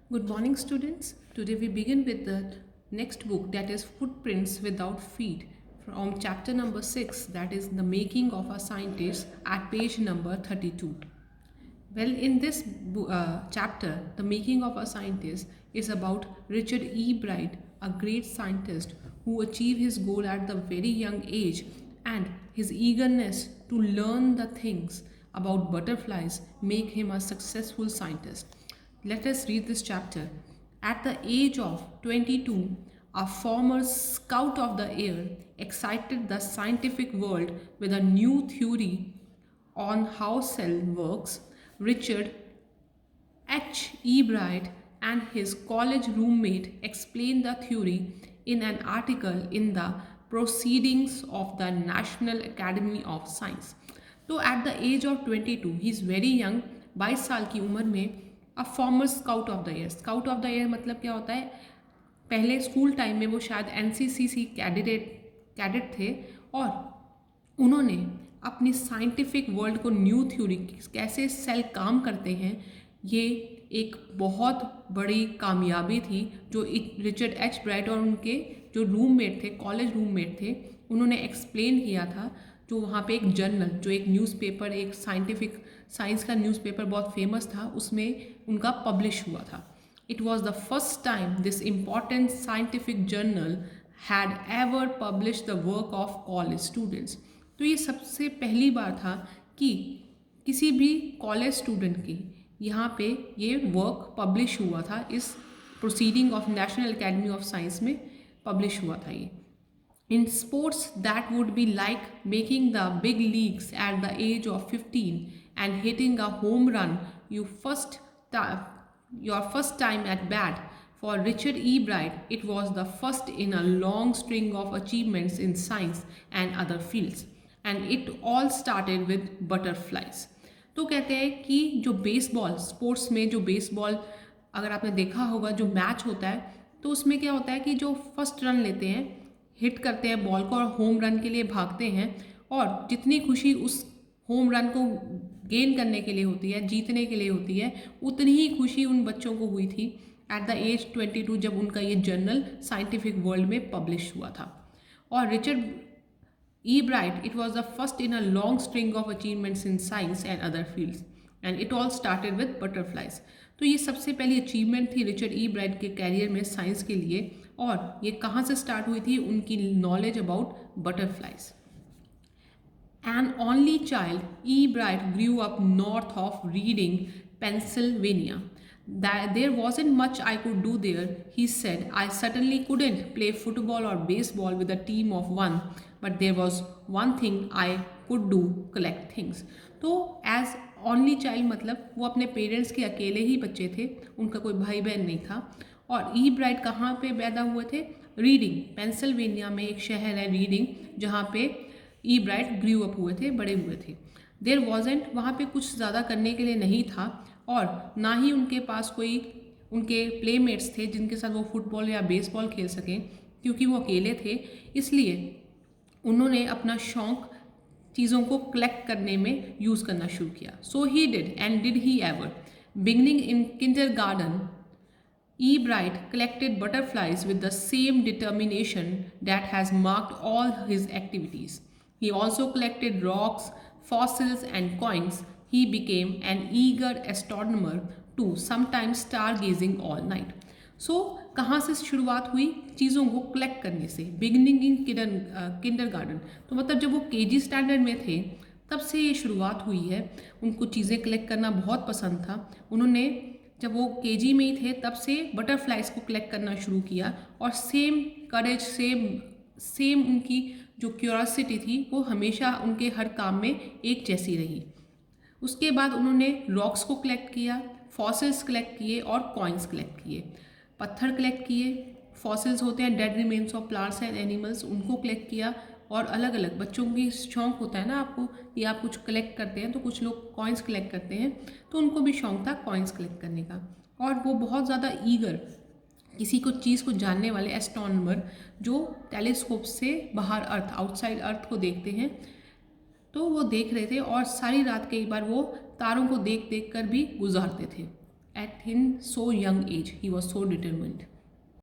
Good morning, students. Today we begin with the next book, that is Footprints Without Feet, from chapter number 6, that is The Making of a Scientist, at page number 32. Well, in this chapter, The Making of a Scientist is about Richard E. Bright, a great scientist who achieved his goal at the very young age, and his eagerness to learn the things about butterflies make him a successful scientist. Let us read this chapter. At the age of 22, a former scout of the air excited the scientific world with a new theory on how cell works. Richard H. E. Bright and his college roommate explained the theory in an article in the Proceedings of the National Academy of Science. तो at the age of 22 he is very young, 22 साल की उम्र में, a former scout of the year. Scout of the year मतलब क्या होता है? पहले स्कूल टाइम में वो शायद एनसीसीसी कैडेट थे और उन्होंने अपनी साइंटिफिक वर्ल्ड को न्यू थ्योरी कैसे सेल काम करते हैं, ये एक बहुत बड़ी कामयाबी थी जो रिचर्ड एच ब्राइट और उनके जो रूममेट थे, कॉलेज रूममेट थे, उन्होंने एक्सप्लेन किया था. जो वहाँ पे एक जर्नल, जो एक न्यूज़पेपर, एक साइंस का न्यूज़पेपर बहुत फेमस था, उसमें उनका पब्लिश हुआ था. It was the first time this important scientific journal had ever publish the work of college students. तो ये सबसे पहली बार था कि किसी भी कॉलेज स्टूडेंट की यहाँ पे ये वर्क पब्लिश हुआ था. इस proceeding of national academy of science में पब्लिश हुआ था ये. In sports, that would be like making the big leagues at the age of 15 and hitting a home run your first time at bat. For Richard E. Bright, it was the first in a long string of achievements in science and other fields. And it all started with butterflies. तो कहते हैं कि जो baseball, sports में जो baseball अगर आपने देखा होगा, जो मैच होता है, तो उसमें क्या होता है कि जो फर्स्ट रन लेते हैं, हिट करते हैं बॉल को और होम रन के लिए भागते हैं, और जितनी खुशी उस होम रन को गेन करने के लिए होती है, जीतने के लिए होती है, उतनी ही खुशी उन बच्चों को हुई थी एट द एज 22 जब उनका ये जर्नल साइंटिफिक वर्ल्ड में पब्लिश हुआ था. और Richard E. Bright, it was the first in a long string of achievements in science and other fields, and it all started with butterflies. तो ये सबसे पहली अचीवमेंट थी रिचर्ड ई ब्राइट के कैरियर में साइंस के लिए, और ये कहाँ से स्टार्ट हुई थी? उनकी knowledge about butterflies. An only child, E. Bright grew up north of Reading, Pennsylvania. There wasn't much I could do there, he said. I certainly couldn't play football or baseball with a team of one, but there was one thing I could do, collect things. तो as only child मतलब वो अपने parents के अकेले ही बच्चे थे, उनका कोई भाई बहन नहीं था. और ई ब्राइट कहाँ पे पैदा हुए थे? रीडिंग, पेंसिल्वेनिया में एक शहर है रीडिंग, जहाँ पे ई ब्राइट ग्रू अप हुए थे, बड़े हुए थे. देयर वॉजेंट, वहाँ पे कुछ ज़्यादा करने के लिए नहीं था, और ना ही उनके पास कोई उनके प्लेमेट्स थे जिनके साथ वो फुटबॉल या बेसबॉल खेल सकें, क्योंकि वो अकेले थे. इसलिए उन्होंने अपना शौक़ चीज़ों को कलेक्ट करने में यूज़ करना शुरू किया. So he did, and did he ever. Beginning in kindergarten, E. Bright collected butterflies with the same determination that has marked all his activities. He also collected rocks, fossils, and coins. He became an eager astronomer too, sometimes stargazing all night. So, कहाँ से शुरुआत हुई? चीज़ों को collect करने से. Beginning in kindergarten, तो मतलब जब वो केजी स्टैंडर्ड में थे तब से ये शुरुआत हुई है. उनको चीज़ें कलेक्ट करना बहुत पसंद था. उन्होंने जब वो केजी में ही थे तब से बटरफ्लाइज को कलेक्ट करना शुरू किया, और सेम करेज, सेम उनकी जो क्यूरियोसिटी थी वो हमेशा उनके हर काम में एक जैसी रही. उसके बाद उन्होंने रॉक्स को कलेक्ट किया, फॉसिल्स कलेक्ट किए और कॉइन्स कलेक्ट किए. पत्थर कलेक्ट किए, फॉसिल्स होते हैं dead remains of plants and animals, उनको कलेक्ट किया. और अलग अलग बच्चों की शौक़ होता है ना आपको कि आप कुछ कलेक्ट करते हैं, तो कुछ लोग कॉइन्स कलेक्ट करते हैं, तो उनको भी शौक़ था कॉइन्स कलेक्ट करने का. और वो बहुत ज़्यादा ईगर, किसी को चीज़ को जानने वाले एस्ट्रोनॉमर जो टेलीस्कोप से बाहर अर्थ, आउटसाइड अर्थ को देखते हैं, तो वो देख रहे थे और सारी रात कई बार वो तारों को देख देख कर भी गुजारते थे. at in so young age. He was so determined.